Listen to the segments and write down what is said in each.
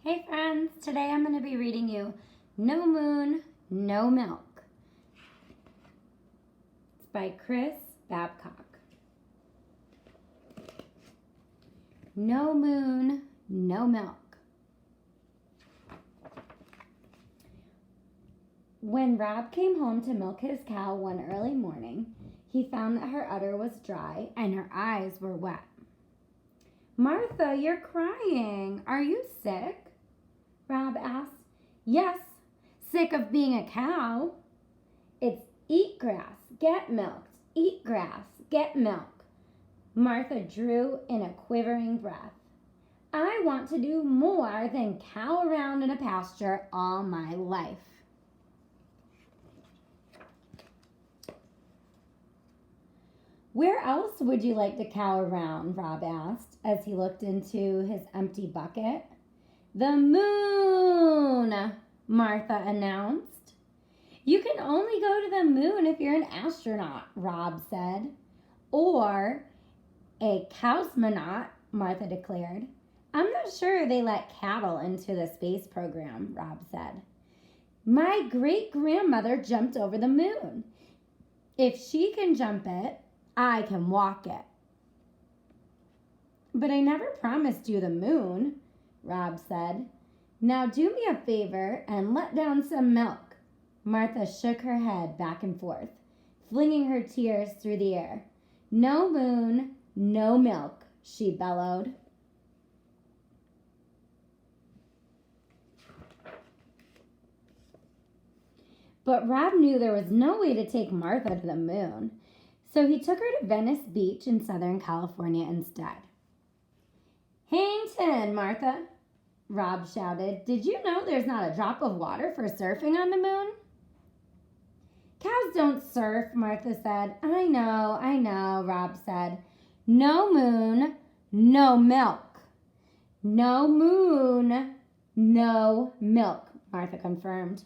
Hey friends, today I'm going to be reading you No Moon, No Milk. It's by Chris Babcock. No moon, no milk. When Rob came home to milk his cow one early morning, he found that her udder was dry and her eyes were wet. Martha, you're crying. Are you sick? Rob asked. Yes, sick of being a cow. It's eat grass, get milked, eat grass, get milk. Martha drew in a quivering breath. I want to do more than cow around in a pasture all my life. Where else would you like to cow around? Rob asked as he looked into his empty bucket. The moon, Martha announced. You can only go to the moon if you're an astronaut, Rob said. Or a cosmonaut, Martha declared. I'm not sure they let cattle into the space program, Rob said. My great-grandmother jumped over the moon. If she can jump it, I can walk it. But I never promised you the moon, Rob said. Now do me a favor and let down some milk. Martha shook her head back and forth, flinging her tears through the air. No moon, no milk, she bellowed. But Rob knew there was no way to take Martha to the moon, so he took her to Venice Beach in Southern California instead. Hang 10, Martha, Rob shouted. Did you know there's not a drop of water for surfing on the moon? Cows don't surf, Martha said. I know, Rob said. No moon, no milk. No moon, no milk, Martha confirmed.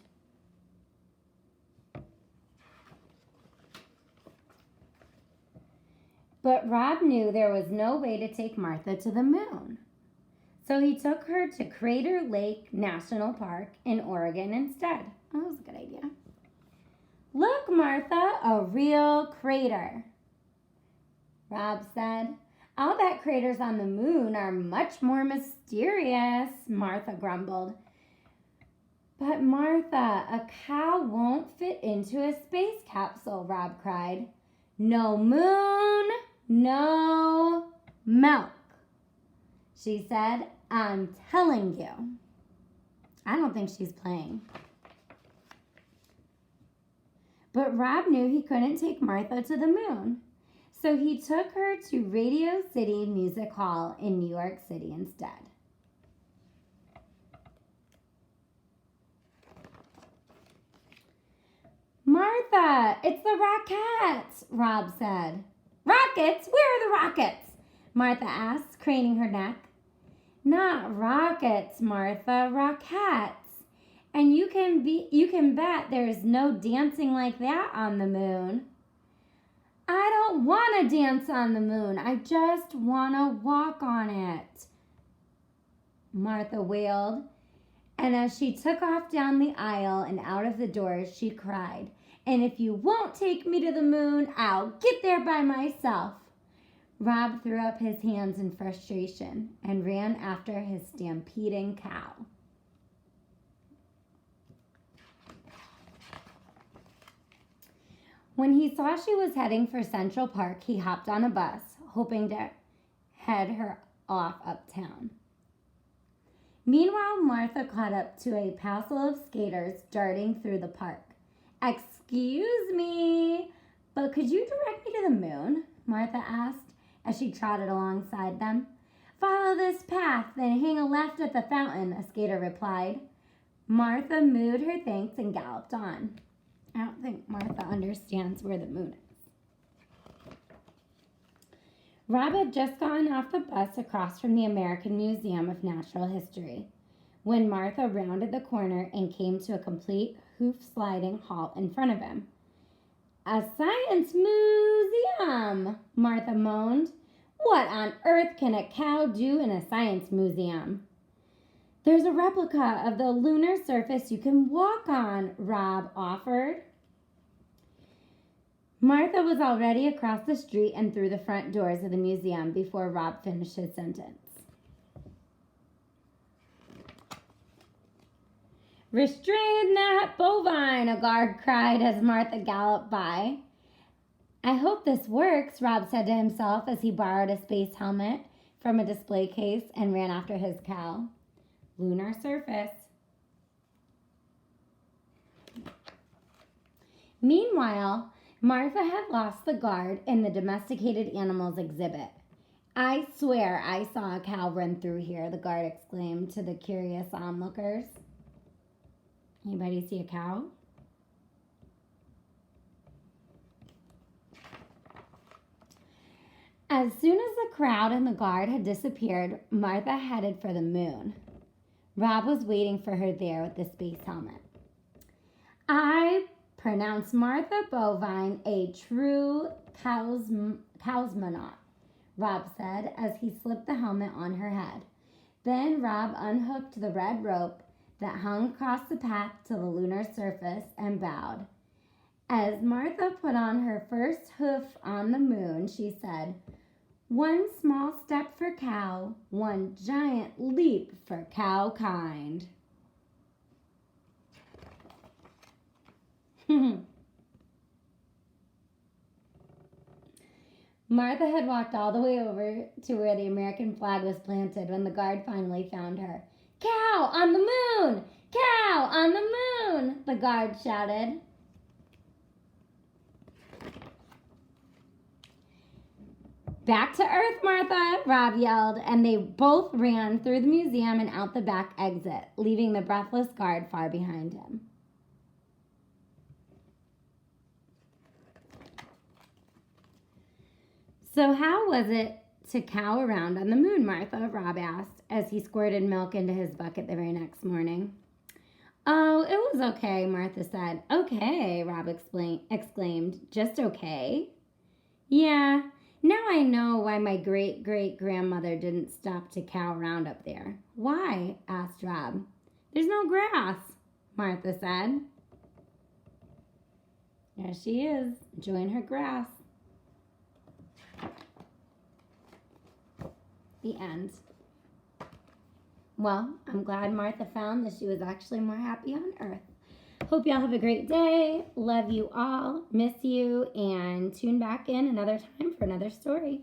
But Rob knew there was no way to take Martha to the moon. So he took her to Crater Lake National Park in Oregon instead. Oh, that was a good idea. Look, Martha, a real crater, Rob said. I'll bet craters on the moon are much more mysterious, Martha grumbled. But Martha, a cow won't fit into a space capsule, Rob cried. No moon, no milk, she said. I'm telling you. I don't think she's playing. But Rob knew he couldn't take Martha to the moon, so he took her to Radio City Music Hall in New York City instead. Martha, it's the Rockettes, Rob said. Rockets? Where are the rockets? Martha asked, craning her neck. Not rockets, Martha, Rockettes. And you can bet there's no dancing like that on the moon. I don't want to dance on the moon. I just want to walk on it, Martha wailed. And as she took off down the aisle and out of the doors, she cried, and if you won't take me to the moon, I'll get there by myself. Rob threw up his hands in frustration and ran after his stampeding cow. When he saw she was heading for Central Park, he hopped on a bus, hoping to head her off uptown. Meanwhile, Martha caught up to a passel of skaters darting through the park. Excuse me, but could you direct me to the moon? Martha asked as she trotted alongside them. Follow this path, then hang a left at the fountain, a skater replied. Martha mooed her thanks and galloped on. I don't think Martha understands where the moon is. Rob had just gotten off the bus across from the American Museum of Natural History when Martha rounded the corner and came to a complete hoof-sliding halt in front of him. A science museum, Martha moaned. What on earth can a cow do in a science museum? There's a replica of the lunar surface you can walk on, Rob offered. Martha was already across the street and through the front doors of the museum before Rob finished his sentence. Restrain that bovine, a guard cried as Martha galloped by. I hope this works, Rob said to himself as he borrowed a space helmet from a display case and ran after his cow. Lunar surface. Meanwhile, Martha had lost the guard in the domesticated animals exhibit. I swear I saw a cow run through here, the guard exclaimed to the curious onlookers. Anybody see a cow? As soon as the crowd and the guard had disappeared, Martha headed for the moon. Rob was waiting for her there with the space helmet. I pronounce Martha Bovine a true cosmonaut, Rob said as he slipped the helmet on her head. Then Rob unhooked the red rope that hung across the path to the lunar surface and bowed. As Martha put on her first hoof on the moon, she said, "One small step for cow, one giant leap for cow kind." Martha had walked all the way over to where the American flag was planted when the guard finally found her. "Cow on the moon! Cow on the moon!" the guard shouted. "Back to Earth, Martha," Rob yelled, and they both ran through the museum and out the back exit, leaving the breathless guard far behind him. "So how was it to cow around on the moon, Martha?" Rob asked as he squirted milk into his bucket the very next morning. "Oh, it was okay," Martha said. "Okay," Rob exclaimed. "Just okay?" "Yeah, now I know why my great-great-grandmother didn't stop to cow around up there." "Why?" asked Rob. "There's no grass," Martha said. There she is, enjoying her grass. The end. Well, I'm glad Martha found that she was actually more happy on Earth. Hope y'all have a great day. Love you all. Miss you. And tune back in another time for another story.